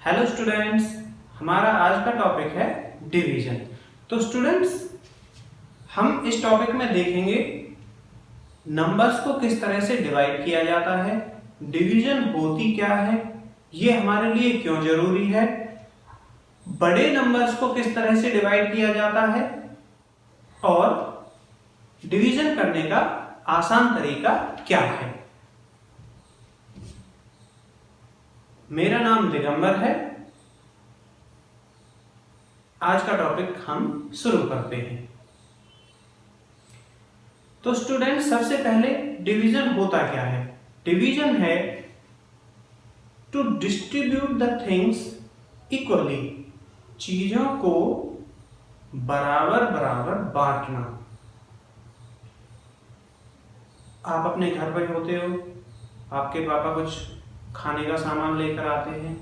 Hello students, हमारा आज का टॉपिक है डिवीजन। तो स्टूडेंट्स, हम इस टॉपिक में देखेंगे नंबर्स को किस तरह से डिवाइड किया जाता है, डिवीजन होती क्या है, ये हमारे लिए क्यों जरूरी है, बड़े नंबर्स को किस तरह से डिवाइड किया जाता है और डिवीजन करने का आसान तरीका क्या है। मेरा नाम दिगंबर है। आज का टॉपिक हम शुरू करते हैं। तो स्टूडेंट, सबसे पहले डिवीजन होता क्या है। डिवीजन है to distribute the things equally, चीजों को बराबर बराबर बांटना। आप अपने घर पर होते हो, आपके पापा कुछ खाने का सामान लेकर आते हैं,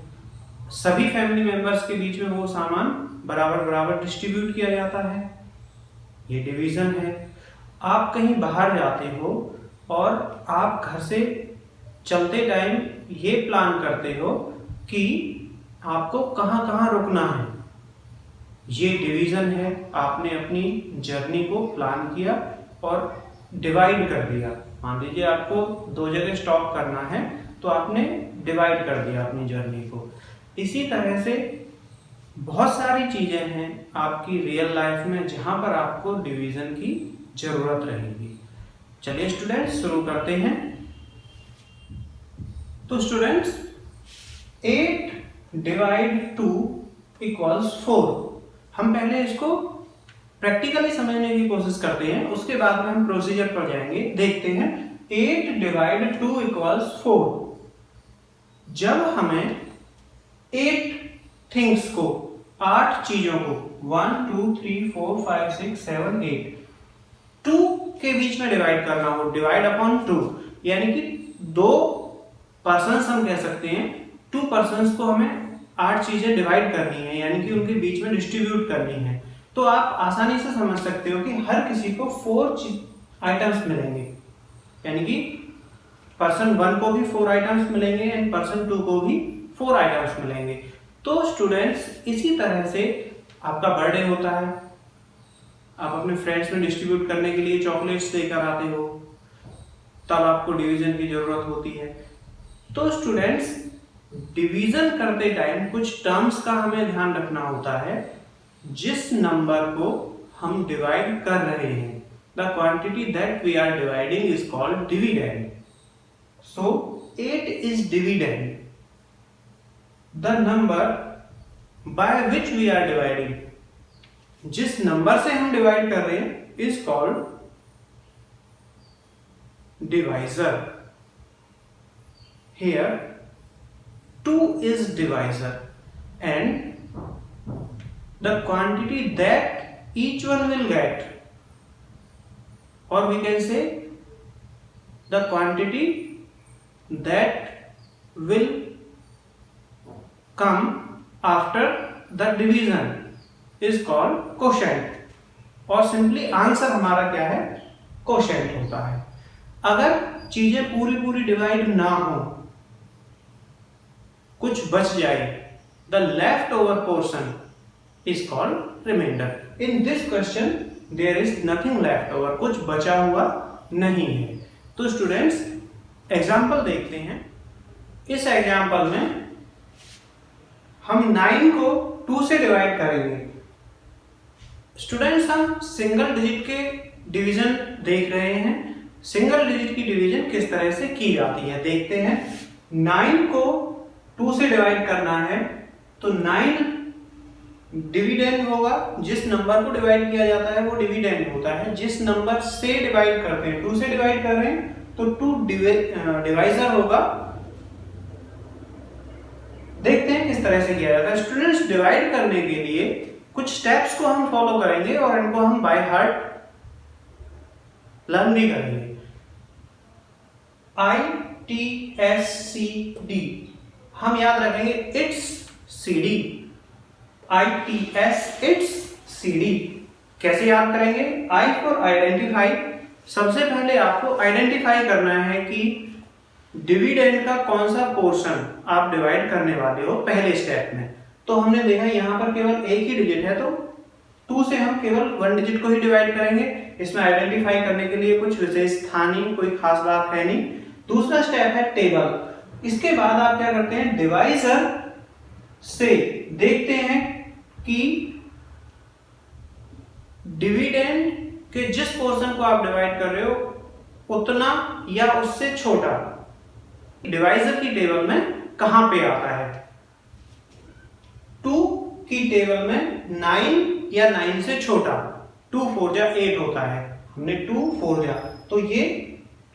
सभी फैमिली मेंबर्स के बीच में वो सामान बराबर बराबर डिस्ट्रीब्यूट किया जाता है, ये डिवीजन है। आप कहीं बाहर जाते हो और आप घर से चलते टाइम ये प्लान करते हो कि आपको कहाँ कहाँ रुकना है, ये डिवीजन है। आपने अपनी जर्नी को प्लान किया और डिवाइड कर दिया। मान लीजिए आपको 2 जगह स्टॉप करना है तो आपने डिवाइड कर दिया अपनी जर्नी को। इसी तरह से बहुत सारी चीजें हैं आपकी रियल लाइफ में जहां पर आपको डिवीजन की जरूरत रहेगी। चलिए स्टूडेंट्स, शुरू करते हैं। तो स्टूडेंट्स, 8 डिवाइड 2 इक्वल्स 4। हम पहले इसको प्रैक्टिकली समझने की कोशिश करते हैं, उसके बाद में हम प्रोसीजर पर जाएंगे। देखते हैं 8 डिवाइड 2 इक्वल्स 4। जब हमें 8 थिंग्स को, 8 चीजों को 1 2 3 4 5 6 7 8 2 के बीच में डिवाइड करना हो, डिवाइड अपॉन 2, यानी कि 2 पर्सन्स हम कह सकते हैं, 2 पर्सन्स को हमें 8 चीजें डिवाइड करनी है, यानी कि उनके बीच में डिस्ट्रीब्यूट करनी है। तो आप आसानी से समझ सकते हो कि हर किसी को 4 आइटम्स मिलेंगे, यानी कि पर्सन 1 को भी 4 आइटम्स मिलेंगे एंड पर्सन 2 को भी 4 आइटम्स मिलेंगे। तो स्टूडेंट्स, इसी तरह से आपका बर्थडे होता है, आप अपने फ्रेंड्स में डिस्ट्रीब्यूट करने के लिए चॉकलेट्स लेकर आते हो, तब आपको डिवीजन की जरूरत होती है। तो स्टूडेंट्स, डिवीजन करते टाइम कुछ टर्म्स का हमें ध्यान रखना होता है। जिस नंबर को हम डिवाइड कर रहे हैं, the quantity that we are dividing is called dividend. So 8 is dividend. The number by which we are dividing, जिस नंबर से हम डिवाइड कर रहे हैं, is called divisor. Here 2 is divisor and the quantity that each one will get, or we can say the quantity that will come after the division is called quotient, और simply answer हमारा क्या है, quotient होता है। अगर चीजें पूरी पूरी डिवाइड ना हो, कुछ बच जाए, the leftover portion is called remainder. In this question there is nothing left over, कुछ बचा हुआ नहीं है। तो स्टूडेंट्स, एग्जाम्पल देखते हैं। इस एग्जाम्पल में हम 9 को 2 से डिवाइड करेंगे। स्टूडेंट्स, हम सिंगल डिजिट के डिवीजन देख रहे हैं। सिंगल डिजिट की डिवीजन किस तरह से की जाती है देखते हैं। 9 को 2 से डिवाइड करना है तो 9 डिविडेंड होगा। जिस नंबर को डिवाइड किया जाता है वो डिविडेंड होता है। जिस नंबर से डिवाइड करते हैं, 2 से डिवाइड कर रहे हैं तो 2 डिवाइजर होगा। देखते हैं किस तरह से किया जाता है। स्टूडेंट्स, डिवाइड करने के लिए कुछ स्टेप्स को हम फॉलो करेंगे और इनको हम बाय हार्ट लर्न भी करेंगे। ITSCD हम याद रखेंगे, it's CD। ITS it's CD कैसे याद करेंगे। I फॉर आइडेंटिफाई, सबसे पहले आपको आइडेंटिफाई करना है कि डिविडेंड का कौन सा पोर्शन आप डिवाइड करने वाले हो पहले स्टेप में। तो हमने देखा यहाँ पर केवल एक ही डिजिट है, तो 2 से हम केवल 1 डिजिट को ही डिवाइड करेंगे। इसमें आइडेंटिफाई करने के लिए कुछ विशेष था नहीं, कोई खास बात है नहीं। दूसरा स्टेप है टेबल। इसके बाद आप क्या करते हैं, डिवाइजर से देखते हैं कि डिविडेंड के जिस पोर्शन को आप डिवाइड कर रहे हो उतना या उससे छोटा डिवाइजर की टेबल में कहां पे आता है। 2 की टेबल में 9 या 9 से छोटा, 2 4 जा 8 होता है। हमने 2 4 जा, तो ये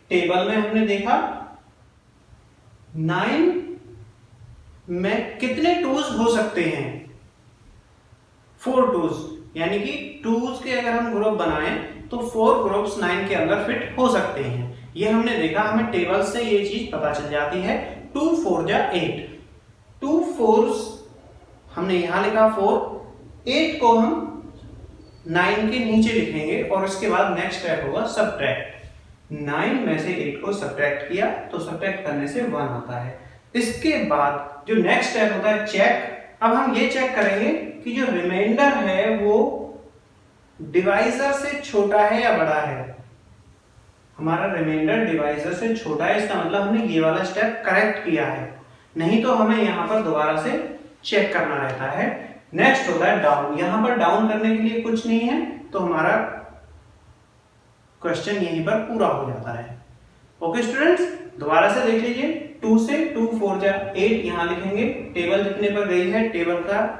टेबल में हमने देखा 9 में कितने 2s हो सकते हैं, 4 2s, यानी कि 2s के अगर हम ग्रुप बनाएं तो 4 ग्रुप्स 9 के अंदर फिट हो सकते हैं। ये हमने देखा, हमें टेबल से ये चीज पता चल जाती है। 2 4 जा 8, 2 4s हमने यहां लिखा 4, 8 को हम 9 के नीचे लिखेंगे और उसके बाद नेक्स्ट स्टेप होगा सबट्रैक्ट। 9 में से 8 को सबट्रैक्ट किया तो सबट्रैक्ट करने से 1 आता है। इसके बाद जो नेक्स्ट स्टेप होता है चेक। अब हम ये चेक करेंगे कि जो रिमाइंडर है वो डिवाइजर से छोटा है या बड़ा है। हमारा रिमाइंडर डिवाइजर से छोटा है, इसका मतलब हमने ये वाला स्टेप करेक्ट किया है, नहीं तो हमें यहां पर दोबारा से चेक करना रहता है। नेक्स्ट होता है डाउन। यहां पर डाउन करने के लिए कुछ नहीं है, तो हमारा क्वेश्चन यहीं पर पूरा हो जाता है। ओके स्टूडेंट्स, दोबारा से देख लीजिए। 2 से 2 4 जा 8 यहां लिखेंगे। टेबल जितने पर गई है, टेबल का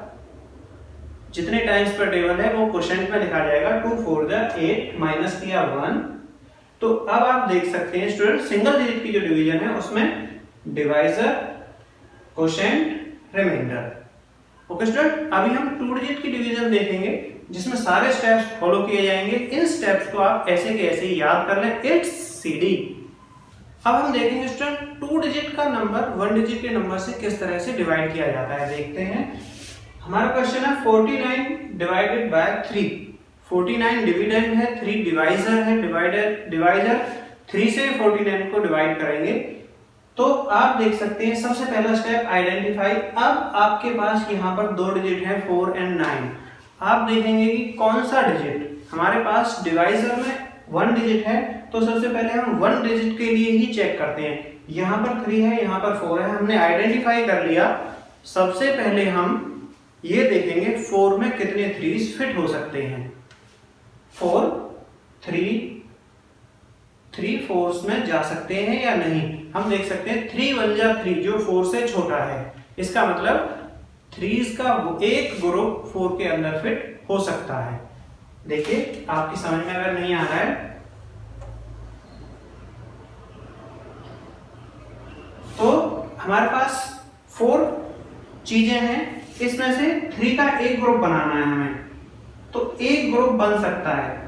जितने टाइम्स पर टेबल है वो क्वोशिएंट में लिखा जाएगा। 2 4 जा 8 माइनस किया 1। तो अब आप देख सकते हैं स्टूडेंट, सिंगल डिजिट की जो डिवीजन है उसमें divisor, quotient, remainder. Okay student, अभी हम 2 डिजिट की डिवीजन देखेंगे जिसमें सारे स्टेप्स फॉलो किए जाएंगे। इन स्टेप्स को आप ऐसे के ऐसे ही याद कर लें, इट्स CD। अब हम देखेंगे स्टूडेंट 2 डिजिट का नंबर 1 डिजिट के नंबर से किस तरह से डिवाइड किया जाता है। देखते हैं, हमारा क्वेश्चन है 49 डिवाइडेड बाय 3। 49 डिविडेंड है, 3 डिवाइजर है। डिवाइजर 3 से 49 को डिवाइड करेंगे। तो आप देख सकते हैं सबसे पहला स्टेप आइडेंटिफाई। अब आपके पास यहाँ पर 2 डिजिट है 4 और 9। आप देखेंगे कि कौन सा डिजिट हमारे पास डिवाइजर में 1 डिजिट है, तो सबसे पहले हम 1 डिजिट के लिए ही चेक करते हैं। यहाँ पर 3 है, यहाँ पर 4 है, हमने आइडेंटिफाई कर लिया। सबसे पहले हम ये देखेंगे 4 में कितने 3s फिट हो सकते हैं। 4 3 4s में जा सकते हैं या नहीं, हम देख सकते हैं। 3 1 जा 3 जो 4 से छोटा है, इसका मतलब 3s का एक ग्रुप 4 के अंदर फिट हो सकता है। देखिए आपकी समझ में अगर नहीं आ रहा है तो हमारे पास 4 चीजें हैं, इसमें से 3 का एक ग्रुप बनाना है हमें, तो एक ग्रुप बन सकता है।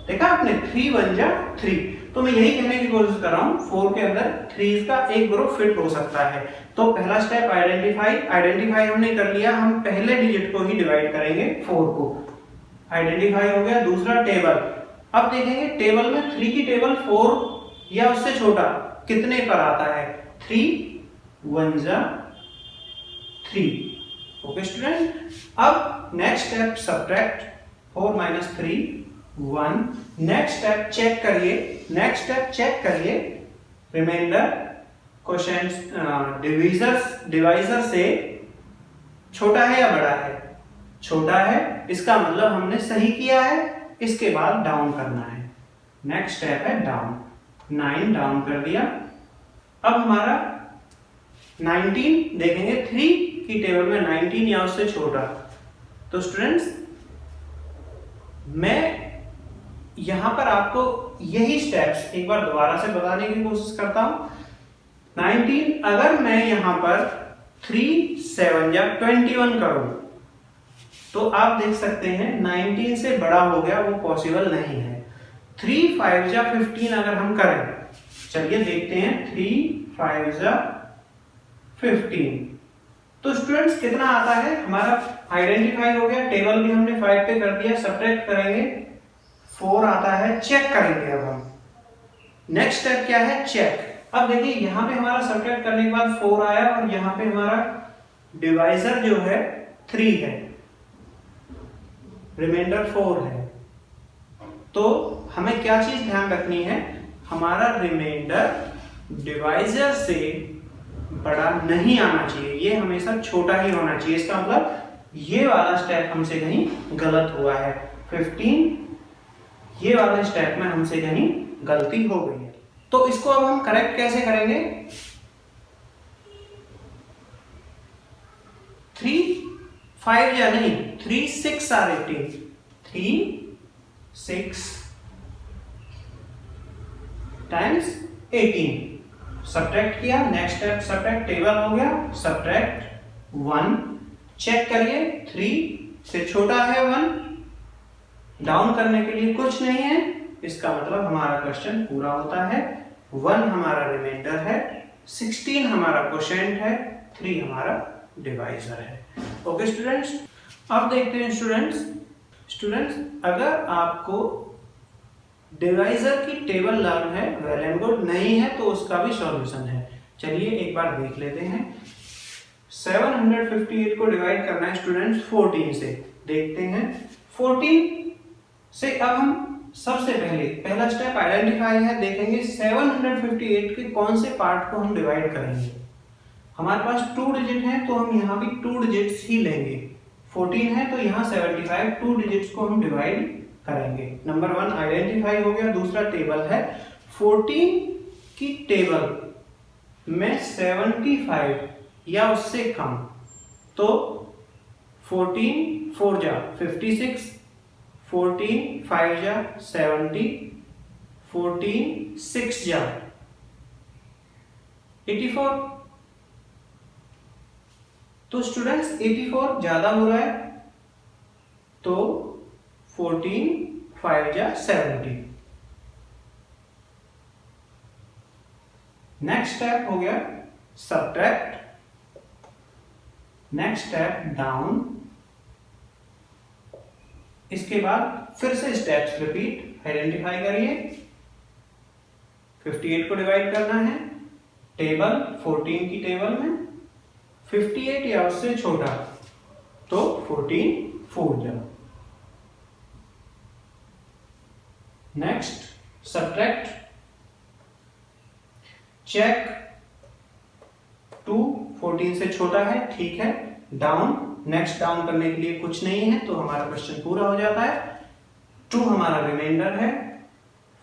देखा आपने, 3 1 जा 3। तो मैं यही कहने की कोशिश कर रहा हूं 4 के अंदर 3 का एक ग्रुप फिट हो सकता है। तो पहला स्टेप आइडेंटिफाई हमने कर लिया। हम पहले डिजिट को ही डिवाइड करेंगे, 4 को। आइडेंटिफाई हो गया। दूसरा टेबल। अब देखेंगे टेबल में 3 की टेबल 4 या उससे छोटा कितने पर आता है। 3 1 जा 3। ओके स्टूडेंट, अब next step subtract. 4 - 3 1। Next step check करिए रिमाइंडर, क्वोशिएंट, डिवाइजर से छोटा है या बड़ा है। छोटा है, इसका मतलब हमने सही किया है। इसके बाद डाउन करना है। नेक्स्ट स्टेप है डाउन। 9 डाउन कर दिया। अब हमारा 19 देखेंगे, 3 की टेबल में 19 या उससे छोटा। तो स्टूडेंट्स, मैं यहां पर आपको यही स्टेप्स एक बार दोबारा से बताने की कोशिश करता हूं। 19 अगर मैं यहां पर 3 7 या 21 करूं तो आप देख सकते हैं 19 से बड़ा हो गया, वो पॉसिबल नहीं है। 3 5 या 15 अगर हम करें, चलिए देखते हैं। 3 5 या 15, तो स्टूडेंट्स कितना आता है। हमारा आइडेंटिफाई हो गया, टेबल भी हमने 5 पे कर दिया। सबट्रैक्ट करेंगे, 4 आता है। चेक करेंगे अब हम। नेक्स्ट स्टेप क्या है, चेक। अब देखिए यहाँ पे हमारा सब्ट्रैक्ट करने के बाद 4 आया और यहाँ पे हमारा डिवाइजर जो है 3 है, रिमाइंडर 4 है। तो हमें क्या चीज ध्यान रखनी है, हमारा रिमाइंडर डिवाइजर से बड़ा नहीं आना चाहिए, ये हमेशा छोटा ही होना चाहिए। इसका मतलब ये वाला स्टेप हमसे कहीं गलत हुआ है, 15 ये वाले स्टेप में हमसे कहीं गलती हो गई है। तो इसको अब हम करेक्ट कैसे करेंगे, 3 5 या नहीं 3 6 आर 18, 3 6 टाइम्स 18 सब्ट्रैक्ट किया। नेक्स्ट स्टेप सब्ट्रैक्ट, टेबल हो गया, सब्ट्रैक्ट 1 चेक करिए 3 से छोटा है 1, डाउन करने के लिए कुछ नहीं है, इसका मतलब हमारा क्वेश्चन पूरा होता है। 1 हमारा रिमाइंडर है, 16 हमारा क्वोशिएंट है, 3 हमारा डिवाइजर है। ओके स्टूडेंट्स, अब देखते हैं स्टूडेंट्स अगर आपको डिवाइजर की टेबल लर्न है, वेल एंड गुड, नहीं है तो उसका भी सॉल्यूशन है। चलिए एक बार देख लेते हैं। 758 को डिवाइड करना है स्टूडेंट्स 14 से, देखते हैं 14 से। अब हम सबसे पहला स्टेप आइडेंटिफाई है, देखेंगे 758 के कौन से पार्ट को हम डिवाइड करेंगे। हमारे पास 2 डिजिट हैं तो हम यहाँ भी 2 डिजिट्स ही लेंगे। 14 है तो यहाँ 75 2 डिजिट्स को हम डिवाइड करेंगे। नंबर 1 आइडेंटिफाई हो गया। दूसरा टेबल है 14 की टेबल में 75 या उससे कम, तो 14 4 जा 56, 14 5 जा 70, 14 6 जा 84। तो स्टूडेंट्स 84 ज्यादा हो रहा है तो 14 5 जा 70। नेक्स्ट स्टेप हो गया सब्ट्रैक्ट, नेक्स्ट स्टेप डाउन, इसके बाद फिर से स्टेप्स रिपीट। आइडेंटिफाई करिए, 58 को डिवाइड करना है टेबल 14 की टेबल में, 58 या उससे छोटा तो 14 4 जा। नेक्स्ट सब्ट्रैक्ट, चेक 2 14 से छोटा है, ठीक है, डाउन, नेक्स्ट डाउन करने के लिए कुछ नहीं है तो हमारा क्वेश्चन पूरा हो जाता है। 2 हमारा रिमाइंडर है,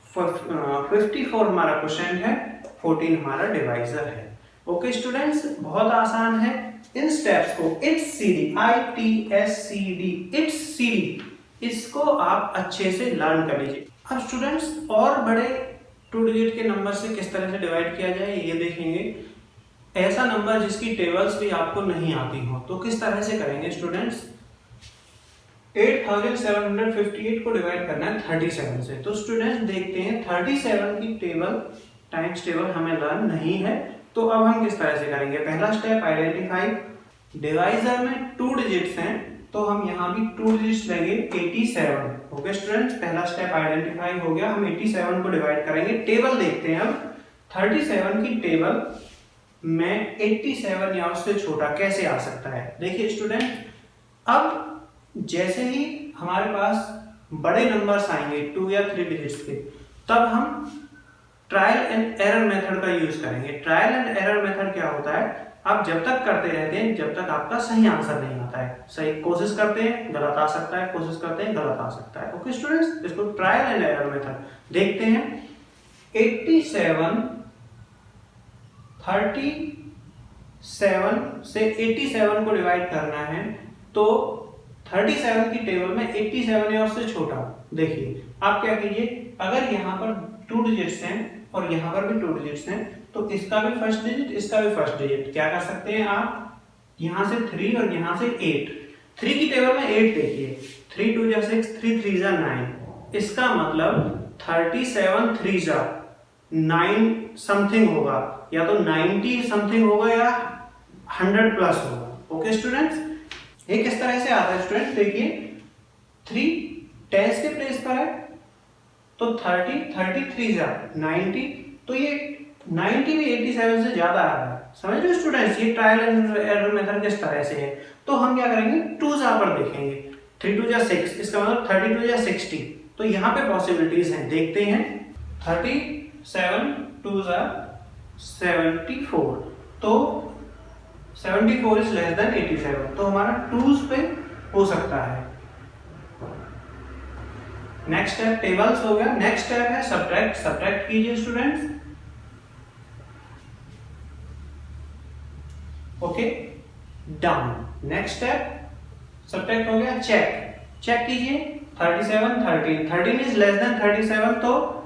54 हमारा क्वोशिएंट है, 14 हमारा डिवाइजर है। ओके स्टूडेंट्स, बहुत आसान है। इन स्टेप्स को it's CD, ITSCD, it's CD, इसको आप अच्छे से लर्न कर लीजिए। अब स्टूडेंट्स और बड़े 2 डिजिट के नंबर से किस तरह से डिवाइड किया जाए ये देखेंगे। ऐसा नंबर जिसकी टेबल्स भी आपको नहीं आती हो तो किस तरह से करेंगे स्टूडेंट्स। 8758 को डिवाइड करना है 37 से, तो स्टूडेंट्स देखते हैं 37 की टेबल टाइम्स टेबल हमें लर्न नहीं है, तो अब हम किस तरह से करेंगे। पहला स्टेप आइडेंटिफाई, डिवाइजर में 2 डिजिट्स हैं तो हम यहाँ भी 2 डिजिट्स लेंगे 87। ओके स्टूडेंट्स, पहला स्टेप आइडेंटिफाई हो गया, हम 87 को डिवाइड करेंगे। टेबल देखते हैं अब, 37 की टेबल में 87 या उससे छोटा कैसे आ सकता है। देखिए स्टूडेंट, अब जैसे ही हमारे पास बड़े नंबर्स आएंगे 2 या 3 डिजिट्स के, तब हम ट्रायल एंड एरर मेथड का यूज करेंगे। ट्रायल एंड एरर मेथड क्या होता है, आप जब तक करते रहते हैं जब तक आपका सही आंसर नहीं आता है। सही कोशिश करते हैं गलत आ सकता है, कोशिश करते हैं गलत आ सकता है। ओके स्टूडेंट्स, इसको ट्रायल एंड एरर मेथड देखते हैं। 87 37 से 87 को डिवाइड करना है तो 37 की टेबल में 87 या उससे छोटा। देखिए आप क्या कीजिए, अगर यहाँ पर 2 डिजिट्स हैं और यहाँ पर भी 2 डिजिट्स हैं तो इसका भी फर्स्ट डिजिट इसका भी फर्स्ट डिजिट क्या कर सकते हैं आप, यहाँ से 3 और यहाँ से 8। 3 की टेबल में 8 देखिए, 3 2 जा 6, 3 3 जा 9, इसका मतलब 37 3 जा 9 समथिंग होगा, या तो 90 समथिंग होगा या 100 प्लस होगा। ओके स्टूडेंट्स, ये किस तरह से आता है स्टूडेंट, देखिए 3 10 के प्लेस पर है तो 30 33 जा 90, तो ये 90 भी 87 से ज्यादा आ रहा है, समझ रहे स्टूडेंट्स। ये ट्रायल एंड एरर मेथड किस तरह से है, तो हम क्या करेंगे, 2 पर देखेंगे। 3 2 6, इसका मतलब 32 या 60, तो यहाँ पे पॉसिबिलिटीज हैं, देखते हैं। 37 2 74, तो 74 इज लेस देन 87, तो हमारा 2s पे हो सकता है। नेक्स्ट स्टेप टेबल्स हो गया। नेक्स्ट स्टेप है सब्ट्रैक्ट। सब्ट्रैक्ट कीजिए students. Okay, down. Next step subtract हो गया। चेक, चेक कीजिए। 37 13, 13 इज लेस देन 37, तो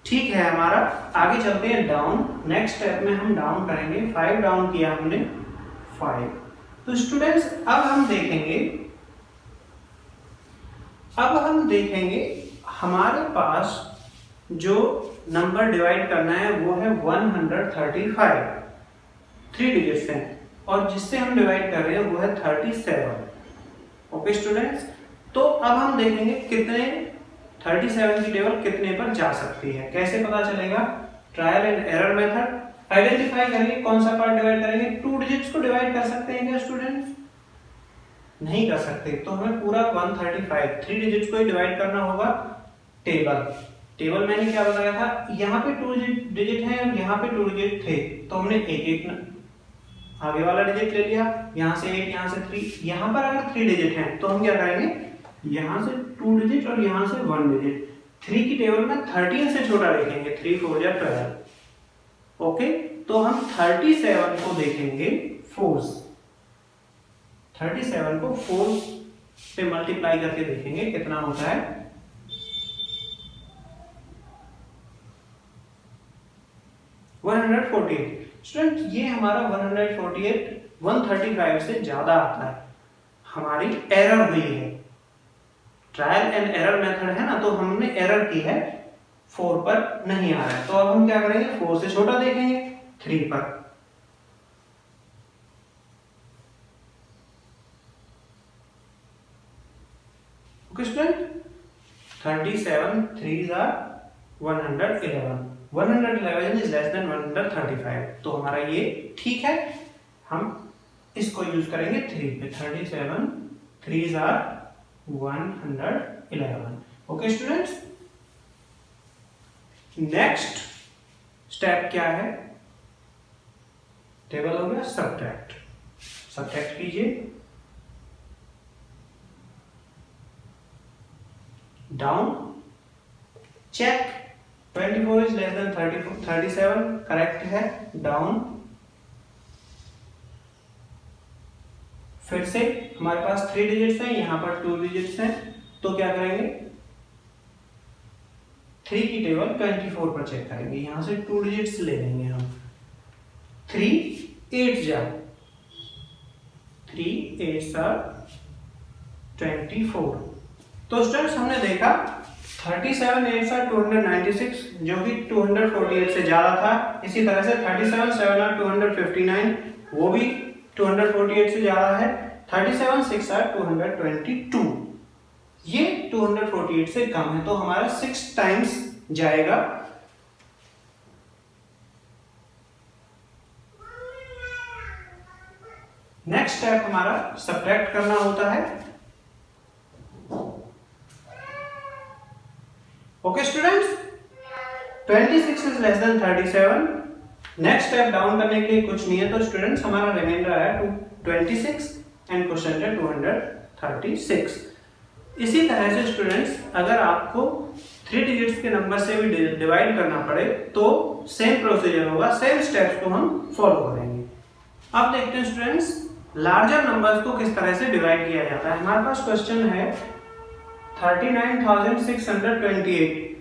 ठीक है हमारा। आगे चलते हैं डाउन। नेक्स्ट स्टेप में हम डाउन करेंगे। 5 डाउन किया हमने, 5। तो स्टूडेंट्स अब हम देखेंगे हमारे पास जो नंबर डिवाइड करना है वो है 135, 3 डिजिट्स हैं, और जिससे हम डिवाइड कर रहे हैं वो है 37। ओके स्टूडेंट्स, तो अब हम देखेंगे कितने 37 की टेबल कितने पर जा सकती है। कैसे पता चलेगा, trial and error method. Identify करेंगे कौन सा पार्ट डिवाइड करेंगे। 2 डिजिट्स को डिवाइड कर सकते हैं क्या स्टूडेंट्स, नहीं कर सकते, तो हमें पूरा 135 3 डिजिट्स को ही डिवाइड करना होगा। टेबल मैंने क्या बताया था, यहाँ पे 2 डिजिट हैं और यहाँ पे 2 डिजिट थे, तो हमने एक एक आगे वाला डिजिट ले लिया, यहाँ से 8 यहाँ से 3। यहाँ पर अगर 3 डिजिट हैं तो हम क्या करेंगे, यहाँ से 2 डिजिट और यहाँ से 1 डिजिट। 3 की टेबल में 13 से छोटा देखेंगे, 3 4 या 12। ओके, तो हम 37 को देखेंगे फोर्स। 37 को फोर्स पे मल्टीप्लाई करके देखेंगे कितना होता है। स्टूडेंट ये हमारा 148 135 से ज्यादा आता है, हमारी एरर हुई है। ट्रायल एंड एरर मेथड है ना, तो हमने एरर की है, 4 पर नहीं आ रहा है, तो अब हम क्या करेंगे, 4 से छोटा देखेंगे, 3 पर। Okay student, 37 3s are 111, 111 is less than 135, तो हमारा ये ठीक है, हम इसको यूज करेंगे 3 पे। 37 3s are 111। Okay students, next step क्या है, टेबल हो गया। सब्ट्रैक्ट, सब्ट्रैक्ट कीजिए। Down, check 24 is less than 37, correct है, डाउन। फिर से हमारे पास 3 डिजिट्स हैं, यहां पर 2 डिजिट्स हैं, तो क्या करेंगे, 3 की टेबल 24 पर चेक करेंगे, यहां से 2 डिजिट्स ले लेंगे हम। 3 8 जा, 3 8 24। तो स्टूडेंट्स हमने देखा 37 8 296, जो कि 248 से ज्यादा था। इसी तरह से 37 7 259, वो भी 248 से ज्यादा है। 37 6 222, ये 248 से कम है, तो हमारा 6 टाइम्स जाएगा। नेक्स्ट स्टेप हमारा सब्ट्रैक्ट करना होता है। Okay students, 26 is less than 37। Next step down करने के लिए कुछ नहीं है, तो स्टूडेंट्स हमारा रिमाइंडर है 26 एंड क्वेश्चन है 236। इसी तरह से स्टूडेंट्स अगर आपको 3 डिजिट्स के नंबर से भी डिवाइड करना पड़े तो सेम प्रोसीजर होगा, सेम स्टेप्स को हम फॉलो करेंगे। अब देखते हैं स्टूडेंट्स लार्जर नंबर्स को किस तरह से डिवाइड किया जाता है। हमारे पास क्वेश्चन है 39,628,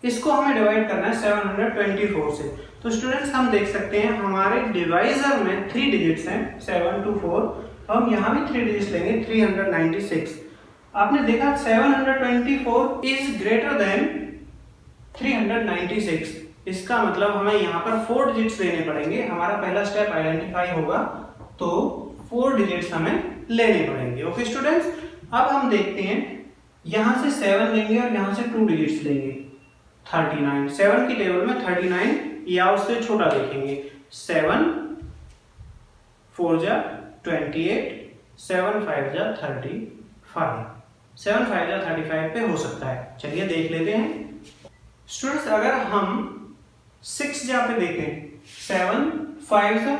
इसको हमें डिवाइड करना है 724 से। तो स्टूडेंट्स हम देख सकते हैं हमारे डिवाइजर में 3 डिजिट्स हैं 7 2 4, तो हम यहाँ भी 3 डिजिट्स लेंगे 396। आपने देखा 724 इज ग्रेटर देन 396, इसका मतलब हमें यहाँ पर 4 डिजिट्स लेने पड़ेंगे। हमारा पहला स्टेप आइडेंटिफाई होगा, तो 4 डिजिट्स हमें लेने पड़ेंगे। ओके स्टूडेंट्स, अब हम देखते हैं यहां से 7 लेंगे और यहां से 2 डिजिट्स लेंगे 39। 7 की टेबल में 39 या उससे छोटा देखेंगे। 7 4 जा 28, 7 5 जा 35, 7 5 जा 35 पे हो सकता है। चलिए देख लेते हैं स्टूडेंट्स। अगर हम 6 जा पे देखें, 7 5 जा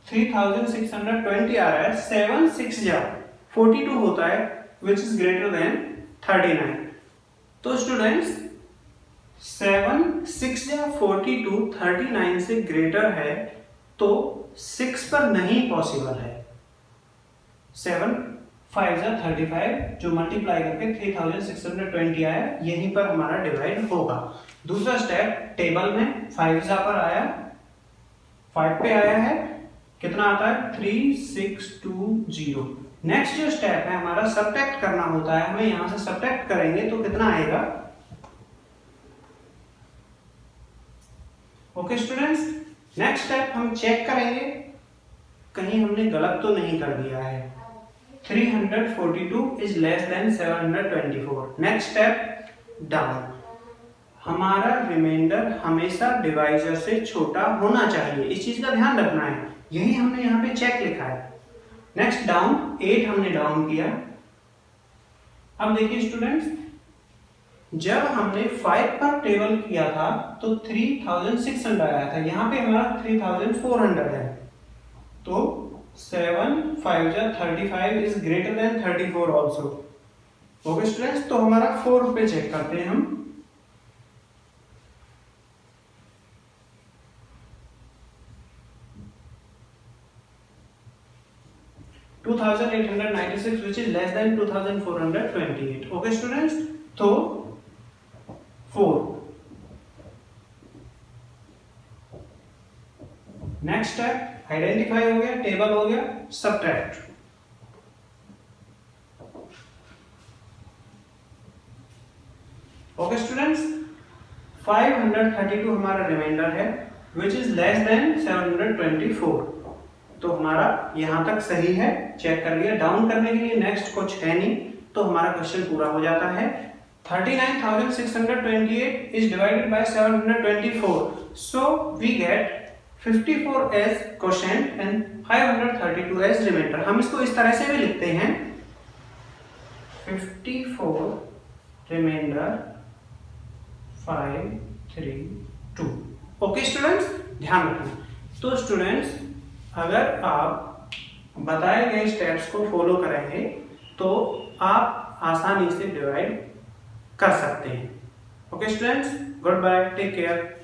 3620 आ रहा है, 7 6 जा 42 होता है विच इज ग्रेटर देन 39। तो स्टूडेंट्स 7 6 जा 42 39 से ग्रेटर है तो 6 पर नहीं पॉसिबल है। 7 5 जा 35 जो मल्टीप्लाई करके 3620 आया, यहीं पर हमारा डिवाइड होगा। दूसरा स्टेप टेबल में 5 जा पर आया, 5 पे आया है, कितना आता है 3620। नेक्स्ट जो स्टेप है हमारा सब्ट्रैक्ट करना होता है, हमें यहां से सब्ट्रैक्ट करेंगे तो कितना आएगा। ओके स्टूडेंट्स, नेक्स्ट स्टेप हम चेक करेंगे कहीं हमने गलत तो नहीं कर दिया है। 342 is less than 724। Next step down, हमारा रिमाइंडर हमेशा डिवाइजर से छोटा होना चाहिए, इस चीज का ध्यान रखना है, यही हमने यहाँ पे चेक लिखा है। नेक्स्ट डाउन, 8 हमने डाउन किया। अब देखिए स्टूडेंट्स, जब हमने 5 पर टेबल किया था तो 3600 आया था, यहाँ पे हमारा 3400 है, तो 7 5 जा 35 is greater than 34 also. Okay students, तो हमारा 4 पे चेक करते हैं हम। $2896 which is less than 2428। Okay students, तो 4। नेक्स्ट स्टेप आइडेंटिफाई हो गया, टेबल हो गया, सब्ट्रैक्ट। ओके स्टूडेंट्स, 532 हमारा रिमाइंडर है विच इज लेस देन 724। तो हमारा यहां तक सही है, चेक कर लिया। डाउन करने के लिए नेक्स्ट कुछ है नहीं, तो हमारा क्वेश्चन पूरा हो जाता है। 39,628 is divided by 724, so we get 54 as quotient and 532 as remainder। हम इसको इस तरह से भी लिखते हैं, 54 remainder 532। ओके स्टूडेंट्स, ध्यान रखना। तो स्टूडेंट्स, अगर आप बताए गए स्टेप्स को फॉलो करेंगे तो आप आसानी से डिवाइड कर सकते हैं। Okay students, good bye, take care.